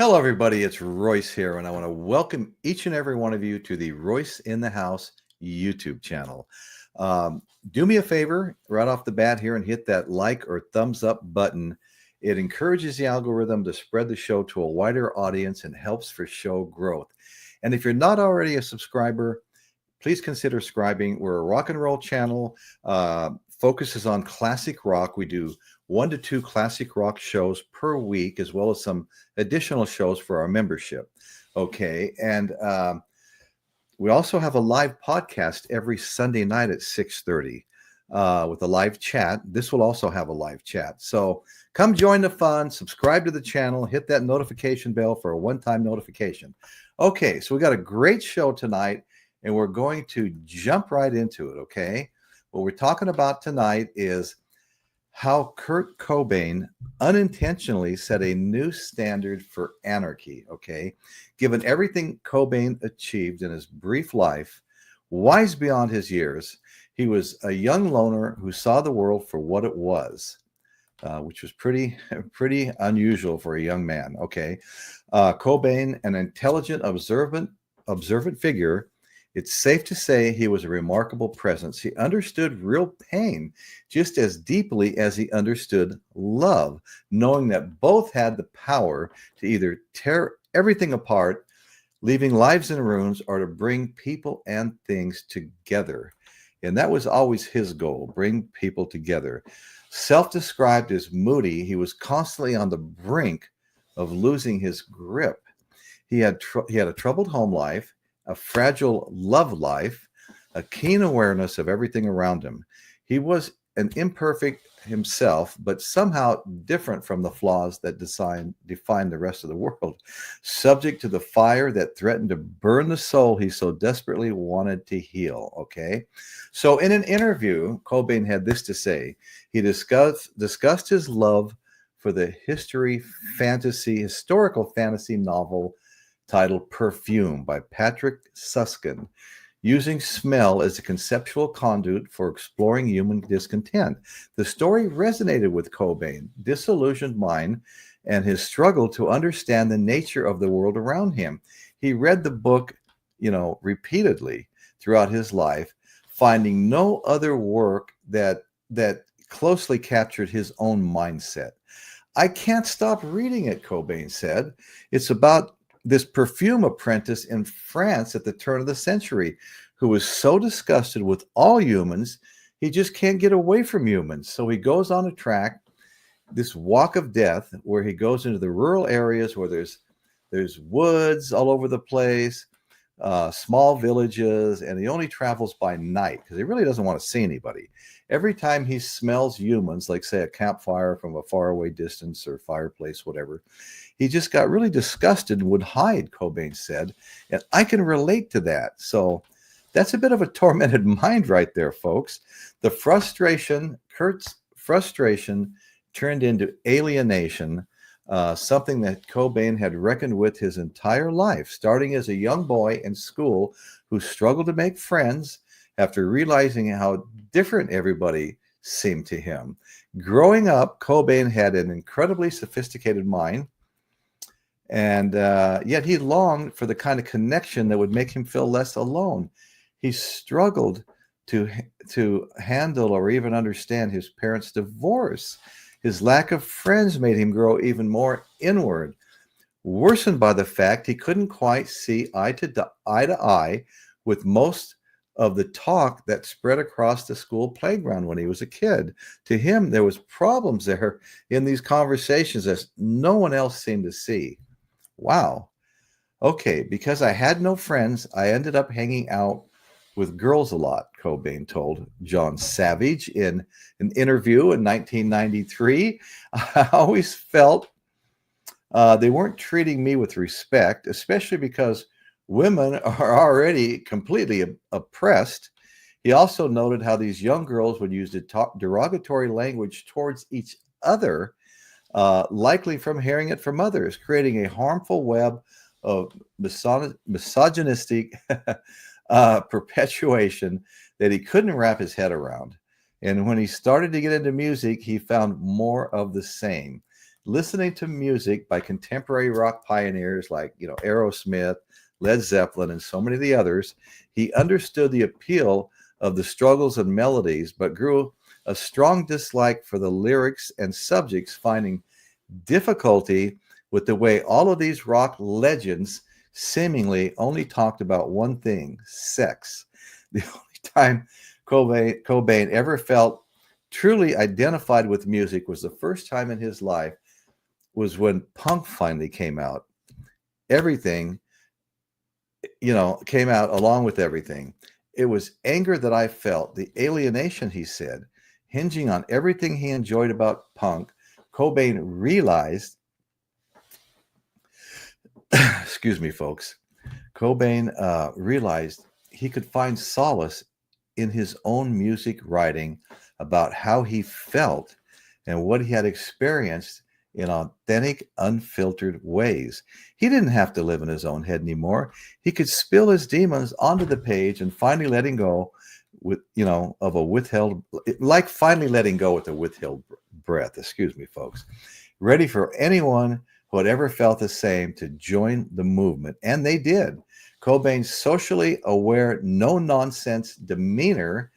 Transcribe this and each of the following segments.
Hello, everybody. It's Royce here, and I want to welcome each and every one of you to the Royce in the House YouTube channel. Do me a favor right off the bat here and hit that like or thumbs up button. It encourages the algorithm to spread the show to a wider audience and helps for show growth. And if you're not already a subscriber, please consider subscribing. We're a rock and roll channel, focuses on classic rock. We do 1 to 2 classic rock shows per week, as well as some additional shows for our membership. Okay. And we also have a live podcast every Sunday night at 6:30 with a live chat. This will also have a live chat. So come join the fun, subscribe to the channel, hit that notification bell for a one-time notification. Okay. So we got a great show tonight, and we're going to jump right into it. Okay. What we're talking about tonight is how Kurt Cobain unintentionally set a new standard for anarchy, okay? Given everything Cobain achieved in his brief life, wise beyond his years, he was a young loner who saw the world for what it was, which was pretty unusual for a young man, okay? Cobain, an intelligent, observant figure, it's safe to say he was a remarkable presence. He understood real pain just as deeply as he understood love, knowing that both had the power to either tear everything apart, leaving lives in ruins, or to bring people and things together. And that was always his goal, bring people together. Self-described as moody, he was constantly on the brink of losing his grip. He had a troubled home life, a fragile love life, a keen awareness of everything around him. He was an imperfect himself, but somehow different from the flaws that define the rest of the world, subject to the fire that threatened to burn the soul he so desperately wanted to heal. Okay. So in an interview, Cobain had this to say. He discussed his love for the historical fantasy novel titled Perfume by Patrick Susskind, using smell as a conceptual conduit for exploring human discontent. The story resonated with Cobain, disillusioned mind, and his struggle to understand the nature of the world around him. He read the book, repeatedly throughout his life, finding no other work that closely captured his own mindset. I can't stop reading it, Cobain said. It's about this perfume apprentice in France at the turn of the century who was so disgusted with all humans, he just can't get away from humans. So he goes on a track, this walk of death, where he goes into the rural areas where there's woods all over the place, small villages, and he only travels by night because he really doesn't want to see anybody. Every time he smells humans, like say a campfire from a faraway distance or fireplace, whatever, he just got really disgusted and would hide, Cobain said. And I can relate to that. So that's a bit of a tormented mind right there, folks. Kurt's frustration turned into alienation, something that Cobain had reckoned with his entire life, starting as a young boy in school who struggled to make friends after realizing how different everybody seemed to him. Growing up, Cobain had an incredibly sophisticated mind, and yet he longed for the kind of connection that would make him feel less alone. He struggled to handle or even understand his parents' divorce. His lack of friends made him grow even more inward, worsened by the fact he couldn't quite see eye to eye with most of the talk that spread across the school playground when he was a kid. To him, there was problems there in these conversations that no one else seemed to see. Wow. Okay, because I had no friends, I ended up hanging out with girls a lot, Cobain told John Savage in an interview in 1993. I always felt they weren't treating me with respect, especially because women are already completely oppressed. He also noted how these young girls would use derogatory language towards each other, likely from hearing it from others, creating a harmful web of misogynistic perpetuation that he couldn't wrap his head around. And when he started to get into music, he found more of the same. listening to music by contemporary rock pioneers like, Aerosmith, Led Zeppelin, and so many of the others, he understood the appeal of the struggles and melodies, but grew a strong dislike for the lyrics and subjects, finding difficulty with the way all of these rock legends seemingly only talked about one thing: sex. The only time Cobain ever felt truly identified with music was the first time in his life was when punk finally came out. Everything, came out along with everything. It was anger that I felt, the alienation, he said, hinging on everything he enjoyed about punk. Cobain realized, excuse me, folks, Cobain realized he could find solace in his own music writing about how he felt and what he had experienced in authentic, unfiltered ways. He didn't have to live in his own head anymore. He could spill his demons onto the page and finally letting go with, of a withheld, like finally letting go with a withheld breath. Excuse me, folks. Ready for anyone who had ever felt the same to join the movement. And they did. Cobain's socially aware, no-nonsense demeanor,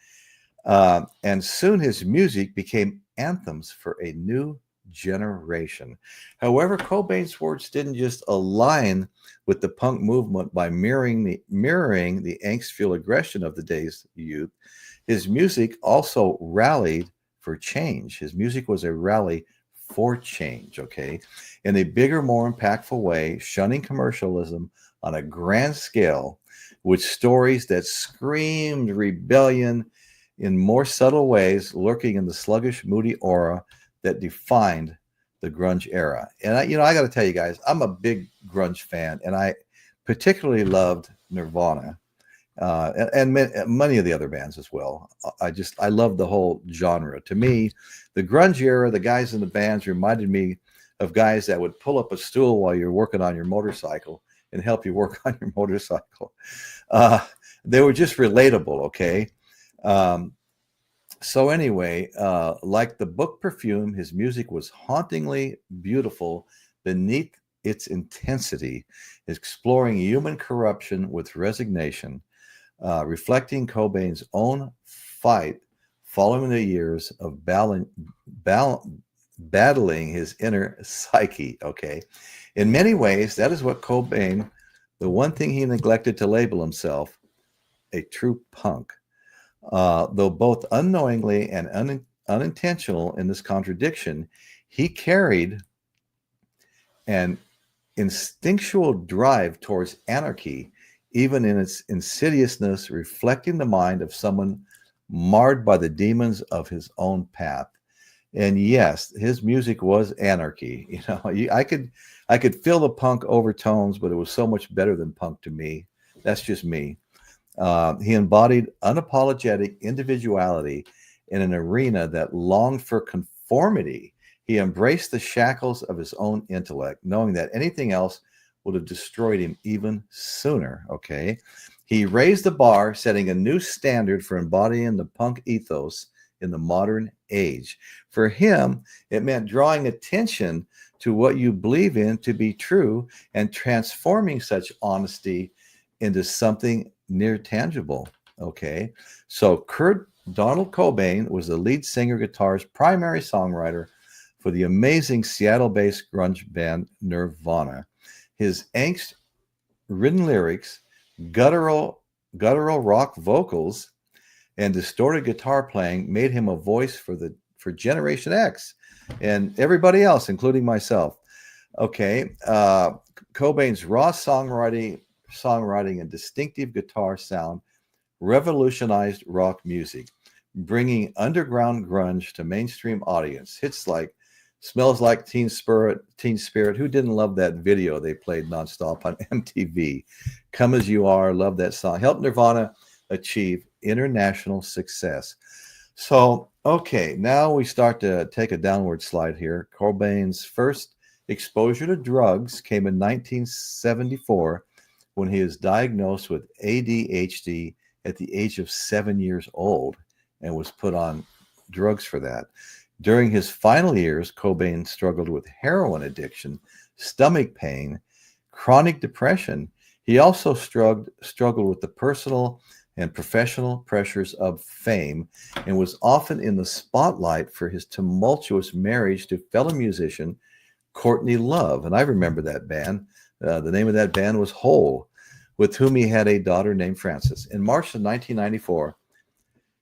and soon his music became anthems for a new generation. However, Cobain's words didn't just align with the punk movement by mirroring the angst-fueled aggression of the day's youth. His music also rallied for change. His music was a rally for change, okay, in a bigger, more impactful way, shunning commercialism on a grand scale with stories that screamed rebellion in more subtle ways, lurking in the sluggish, moody aura that defined the grunge era. And I got to tell you guys, I'm a big grunge fan, and I particularly loved Nirvana, and many of the other bands as well. I love the whole genre. To me, the grunge era, the guys in the bands reminded me of guys that would pull up a stool while you're working on your motorcycle and help you work on your motorcycle. They were just relatable, okay? So anyway, like the book Perfume, his music was hauntingly beautiful beneath its intensity, exploring human corruption with resignation, reflecting Cobain's own fight following the years of battling his inner psyche, okay? In many ways, that is what Cobain, the one thing he neglected to label himself, a true punk. Though both unknowingly and unintentional in this contradiction, he carried an instinctual drive towards anarchy, even in its insidiousness, reflecting the mind of someone marred by the demons of his own path. And yes, his music was anarchy. I could feel the punk overtones, but it was so much better than punk to me. That's just me. He embodied unapologetic individuality in an arena that longed for conformity. He embraced the shackles of his own intellect, knowing that anything else would have destroyed him even sooner, okay? He raised the bar, setting a new standard for embodying the punk ethos in the modern age. For him, it meant drawing attention to what you believe in to be true and transforming such honesty into something near tangible, okay? So Donald Cobain was the lead singer, guitarist, primary songwriter for the amazing Seattle-based grunge band Nirvana. His angst-ridden lyrics, guttural rock vocals, and distorted guitar playing made him a voice for Generation X and everybody else, including myself. Okay, Cobain's raw songwriting and distinctive guitar sound revolutionized rock music, bringing underground grunge to mainstream audience. Hits like Smells Like Teen Spirit. Who didn't love that video they played nonstop on MTV? Come As You Are, love that song. Helped Nirvana achieve international success. So, okay, now we start to take a downward slide here. Cobain's first exposure to drugs came in 1974 when he was diagnosed with ADHD at the age of 7 years old and was put on drugs for that. During his final years, Cobain struggled with heroin addiction, stomach pain, chronic depression. He also struggled with the personal and professional pressures of fame and was often in the spotlight for his tumultuous marriage to fellow musician Courtney Love. And I remember that band. The name of that band was Hole, with whom he had a daughter named Frances. In March of 1994,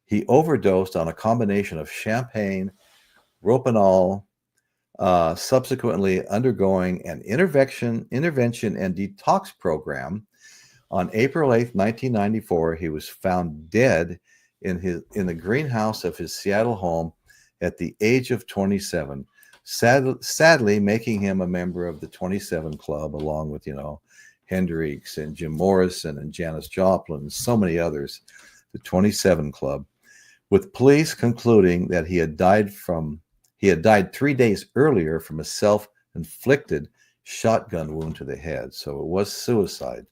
he overdosed on a combination of champagne, Ropanol, subsequently undergoing an intervention and detox program. On April 8th, 1994, he was found dead in the greenhouse of his Seattle home at the age of 27, sadly making him a member of the 27 Club, along with, Hendrix and Jim Morrison and Janis Joplin and so many others, the 27 Club, with police concluding that he had died 3 days earlier from a self-inflicted shotgun wound to the head. So it was suicide.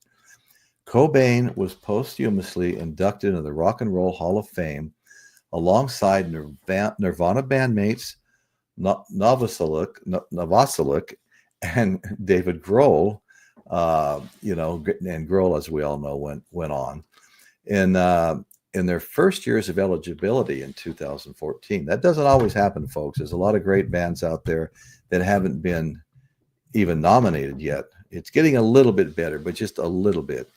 Cobain was posthumously inducted into the Rock and Roll Hall of Fame alongside Nirvana bandmates Novoselic and David Grohl. And Grohl, as we all know, went on in their first years of eligibility in 2014. That doesn't always happen, folks. There's a lot of great bands out there that haven't been even nominated yet. It's getting a little bit better, but just a little bit.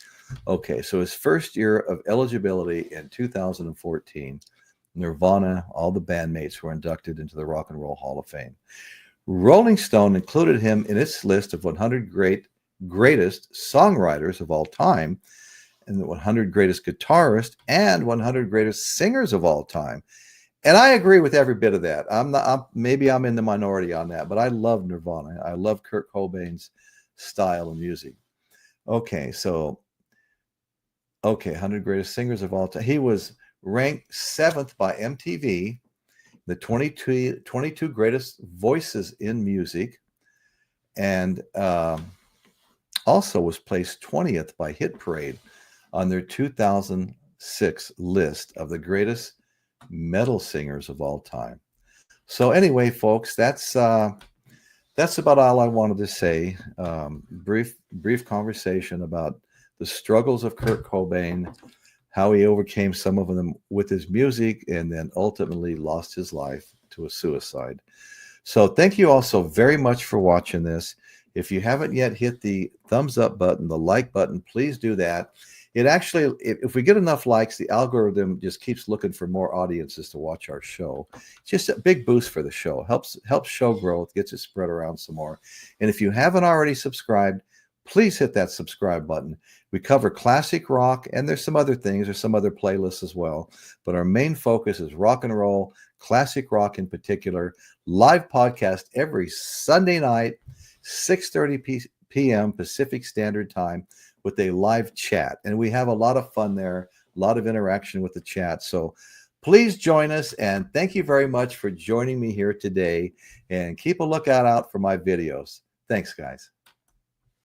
Okay, so his first year of eligibility in 2014, Nirvana, all the bandmates were inducted into the Rock and Roll Hall of Fame. Rolling Stone included him in its list of 100 greatest songwriters of all time, and the 100 greatest guitarists and 100 greatest singers of all time. And I agree with every bit of that. Maybe I'm in the minority on that, but I love Nirvana. I love Kurt Cobain's style of music. Okay, 100 greatest singers of all time. He was ranked 7th by MTV, the 22 greatest voices in music, and also was placed 20th by Hit Parade on their 2006 list of the greatest metal singers of all time. So anyway, folks, that's about all I wanted to say. Brief conversation about the struggles of Kurt Cobain, how he overcame some of them with his music, and then ultimately lost his life to a suicide. So thank you all so very much for watching this. If you haven't yet hit the thumbs up button, the like button, please do that. It actually, if we get enough likes, the algorithm just keeps looking for more audiences to watch our show. It's just a big boost for the show. Helps show growth, gets it spread around some more. And if you haven't already subscribed, please hit that subscribe button. We cover classic rock, and there's some other things. There's some other playlists as well. But our main focus is rock and roll, classic rock in particular. Live podcast every Sunday night, 6:30 p.m. Pacific Standard Time, with a live chat. And we have a lot of fun there, a lot of interaction with the chat. So please join us, and thank you very much for joining me here today. And keep a lookout out for my videos. Thanks, guys.